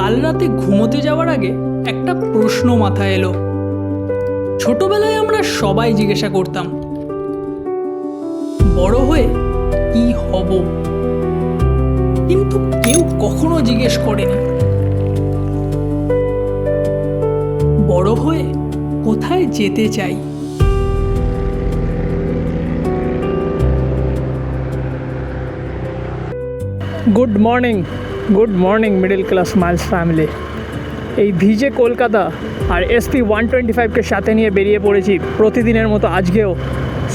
কাল রাতে ঘুমোতে যাওয়ার আগে একটা প্রশ্ন মাথায় এলো। ছোটবেলায় আমরা সবাই জিজ্ঞাসা করতাম, বড় হয়ে কি হব? কিন্তু কেউ কখনো জিজ্ঞেস করেনি, বড় হয়ে কোথায় যেতে চাই। Good morning middle class Miles family. এই ভিজে কলকাতা আর SP 125কে সাথে নিয়ে বেরিয়ে পড়েছি প্রতিদিনের মতো আজকেও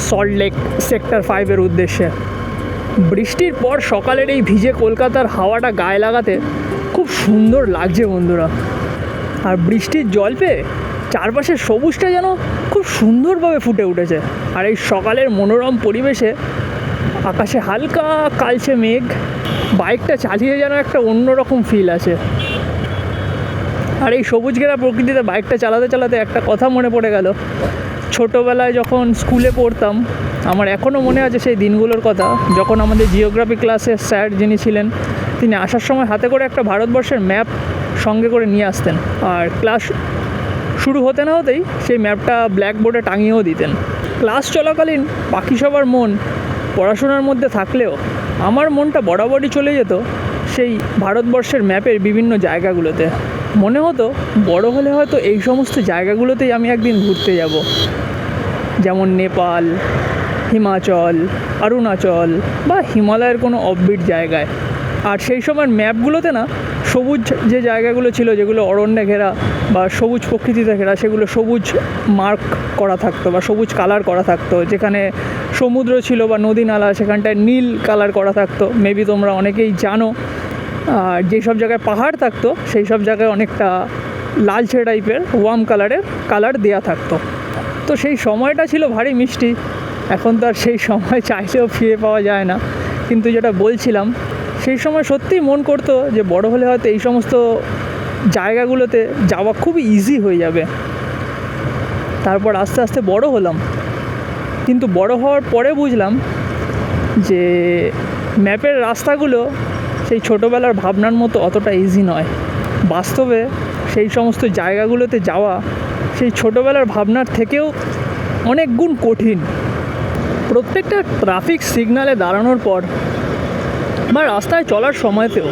সল্টলেক সেক্টর 5-এর উদ্দেশ্যে। বৃষ্টির পর সকালের এই ভিজে কলকাতার হাওয়াটা গায়ে লাগাতে খুব সুন্দর লাগছে বন্ধুরা। আর বৃষ্টির জল পেয়ে চারপাশের সবুজটা যেন খুব সুন্দরভাবে ফুটে উঠেছে। আর এই সকালের মনোরম পরিবেশে আকাশে হালকা কালচে মেঘ, বাইকটা চালিয়ে যেন একটা অন্যরকম ফিল আছে। আর এই সবুজ ঘেরা প্রকৃতিতে বাইকটা চালাতে চালাতে একটা কথা মনে পড়ে গেল। ছোটোবেলায় যখন স্কুলে পড়তাম, আমার এখনও মনে আছে সেই দিনগুলোর কথা, যখন আমাদের জিওগ্রাফি ক্লাসের স্যার যিনি ছিলেন, তিনি আসার সময় হাতে করে একটা ভারতবর্ষের ম্যাপ সঙ্গে করে নিয়ে আসতেন। আর ক্লাস শুরু হতে না হতেই সেই ম্যাপটা ব্ল্যাকবোর্ডে টাঙিয়েও দিতেন। ক্লাস চলাকালীন বাকি সবার মন পড়াশোনার মধ্যে থাকলেও আমার মনটা বরাবরই চলে যেত সেই ভারতবর্ষের ম্যাপের বিভিন্ন জায়গাগুলোতে। মনে হতো বড় হলে হয়তো এই সমস্ত জায়গাগুলোতেই আমি একদিন ঘুরতে যাব, যেমন নেপাল, হিমাচল, অরুণাচল বা হিমালয়ের কোনো অফবিট জায়গায়। আর সেই সময়ের ম্যাপগুলোতে না সবুজ যে জায়গাগুলো ছিল, যেগুলো অরণ্যে ঘেরা বা সবুজ প্রকৃতিতে ঘেরা, সেগুলো সবুজ মার্ক করা থাকতো বা সবুজ কালার করা থাকতো। যেখানে সমুদ্র ছিল বা নদী নালা, সেখানটায় নীল কালার করা থাকতো। মেবি তোমরা অনেকেই জানো। আর যেসব জায়গায় পাহাড় থাকতো সেই সব জায়গায় অনেকটা লালচে টাইপের ওয়ার্ম কালার দেওয়া থাকতো। তো সেই সময়টা ছিল ভারী মিষ্টি। এখন তো আর সেই সময় চাইলেও ফিরে পাওয়া যায় না। কিন্তু যেটা বলছিলাম, সেই সময় সত্যিই মন করতো যে বড় হলে হয়তো এই সমস্ত জায়গাগুলোতে যাওয়া খুবই ইজি হয়ে যাবে। তারপর আস্তে আস্তে বড় হলাম, কিন্তু বড় হওয়ার পরে বুঝলাম যে ম্যাপের রাস্তাগুলো সেই ছোটোবেলার ভাবনার মতো অতটা ইজি নয়। বাস্তবে সেই সমস্ত জায়গাগুলোতে যাওয়া সেই ছোটোবেলার ভাবনার থেকেও অনেক গুণ কঠিন। প্রত্যেকটা ট্রাফিক সিগনালে দাঁড়ানোর পর বা রাস্তায় চলার সময়তেও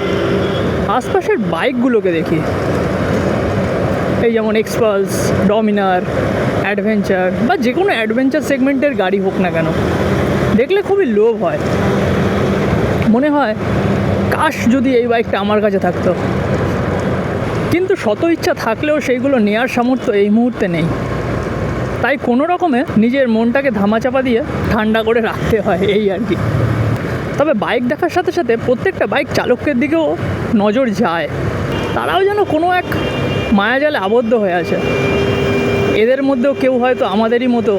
আশপাশের বাইকগুলোকে দেখি। এই যেমন এক্সপালস, ডমিনার, অ্যাডভেঞ্চার বা যে কোনো অ্যাডভেঞ্চার সেগমেন্টের গাড়ি হোক না কেন, দেখলে খুবই লোভ হয়। মনে হয় কাশ যদি এই বাইকটা আমার কাছে থাকতো। কিন্তু শত ইচ্ছা থাকলেও সেইগুলো নেওয়ার সামর্থ্য এই মুহূর্তে নেই। তাই কোনো রকমে নিজের মনটাকে ধামাচাপা দিয়ে ঠান্ডা করে রাখতে হয়, এই আর কি। তবে বাইক দেখার সাথে সাথে প্রত্যেকটা বাইক চালকের দিকেও নজর যায়। তারাও যেন কোনো এক মায়াজালে আবদ্ধ হয়ে আছে। এদের মধ্যেও কেউ হয়তো আমাদেরই মতো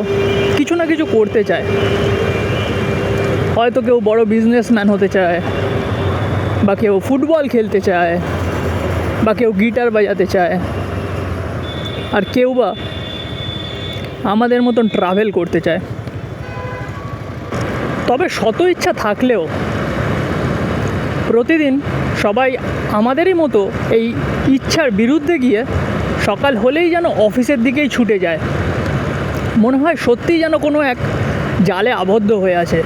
কিছু না কিছু করতে চায়। হয়তো কেউ বড় বিজনেসম্যান হতে চায়, বা কেউ ফুটবল খেলতে চায়, বা কেউ গিটার বাজাতে চায়, আর কেউ বা আমাদের মতন ট্রাভেল করতে চায়। তবে শত ইচ্ছা থাকলেও প্রতিদিন সবাই আমাদেরই মতো এই ইচ্ছার বিরুদ্ধে গিয়ে সকাল হলেই যেন অফিসের দিকেই ছুটে যায়। মনে হয় সত্যিই যেন কোনো এক জালে আবদ্ধ হয়ে আছে।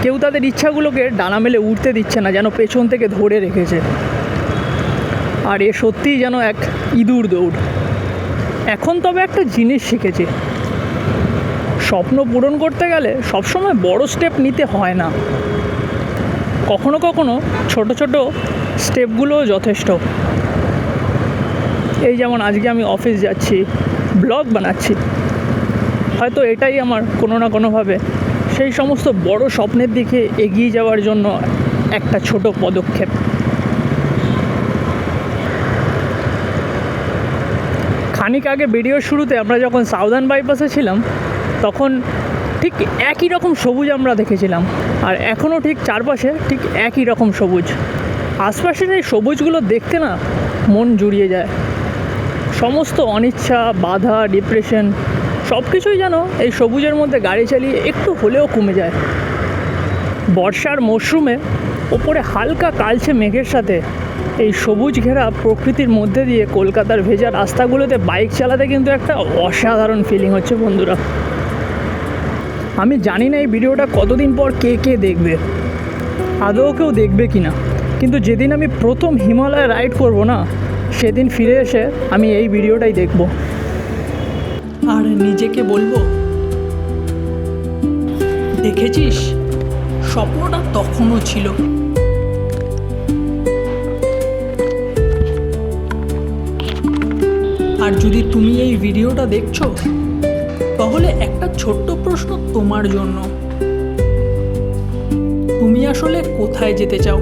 কেউ তাদের ইচ্ছাগুলোকে ডানা মেলে উঠতে দিচ্ছে না, যেন পেছন থেকে ধরে রেখেছে। আর এ সত্যিই যেন এক ইঁদুর দৌড়। এখন তবে একটা জিনিস শিখেছি, স্বপ্ন পূরণ করতে গেলে সবসময় বড় স্টেপ নিতে হয় না। কখনো কখনো ছোট ছোট স্টেপগুলোও যথেষ্ট। এই যেমন আজকে আমি অফিস যাচ্ছি, ব্লগ বানাচ্ছি, হয়তো এটাই আমার কোনো না কোনোভাবে সেই সমস্ত বড় স্বপ্নের দিকে এগিয়ে যাওয়ার জন্য একটা ছোট পদক্ষেপ। খানিক আগে ভিডিওর শুরুতে আমরা যখন সাউদার্ন বাইপাসে ছিলাম, তখন ঠিক একই রকম সবুজ আমরা দেখেছিলাম। আর এখনও ঠিক চারপাশে ঠিক একই রকম সবুজ। আশপাশের এই সবুজগুলো দেখতে না মন জুড়িয়ে যায়। সমস্ত অনিচ্ছা, বাধা, ডিপ্রেশন সব কিছুই যেন এই সবুজের মধ্যে গাড়ি চালিয়ে একটু হলেও কমে যায়। বর্ষার মরশুমে ওপরে হালকা কালচে মেঘের সাথে এই সবুজ ঘেরা প্রকৃতির মধ্যে দিয়ে কলকাতার ভেজা রাস্তাগুলোতে বাইক চালাতে কিন্তু একটা অসাধারণ ফিলিং হচ্ছে বন্ধুরা। আমি জানি না এই ভিডিওটা কতদিন পর কে কে দেখবে, আদৌ কেউ দেখবে কি না, কিন্তু যেদিন আমি প্রথম হিমালয় রাইড করব না, সেদিন ফিরে এসে আমি এই ভিডিওটাই দেখব। আর নিজেকে বলবো, দেখেছিস, স্বপ্নটা তখনও ছিল। আর যদি তুমি এই ভিডিওটা দেখছো, তাহলে একটা ছোট্ট প্রশ্ন তোমার জন্য, তুমি আসলে কোথায় যেতে চাও?